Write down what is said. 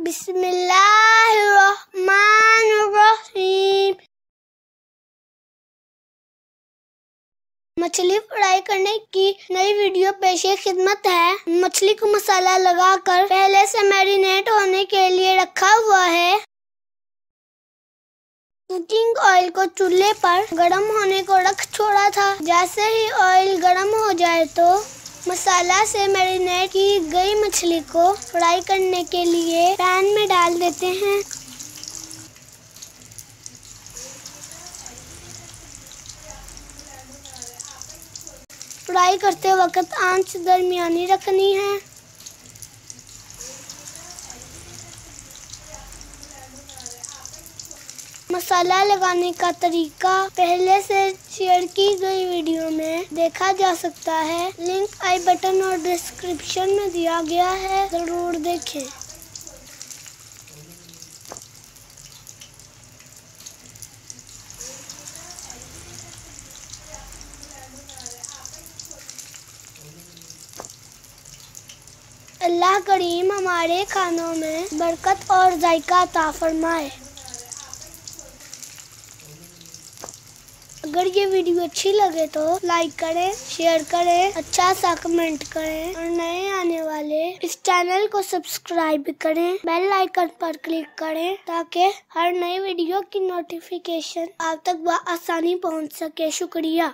बिस्मिल्लाहिर्रहमानिर्रहीम। मछली फ्राई करने की नई वीडियो पेश खिदमत है। मछली को मसाला लगाकर पहले से मैरिनेट होने के लिए रखा हुआ है। कुकिंग ऑयल को चूल्हे पर गरम होने को रख छोड़ा था। जैसे ही ऑयल गरम हो जाए तो मसाला से मैरिनेट की गई मछली को फ्राई करने के लिए पैन में डाल देते हैं। फ्राई करते वक्त आंच दरमियानी रखनी है। मसाला लगाने का तरीका पहले से शेयर की गई वीडियो में देखा जा सकता है। लिंक आई बटन और डिस्क्रिप्शन में दिया गया है, जरूर देखें। अल्लाह करीम हमारे खानों में बरकत और जायका अता फरमाए। अगर ये वीडियो अच्छी लगे तो लाइक करें, शेयर करें, अच्छा सा कमेंट करें और नए आने वाले इस चैनल को सब्सक्राइब करें। बेल आइकन पर क्लिक करें ताकि हर नई वीडियो की नोटिफिकेशन आप तक आसानी पहुंच सके। शुक्रिया।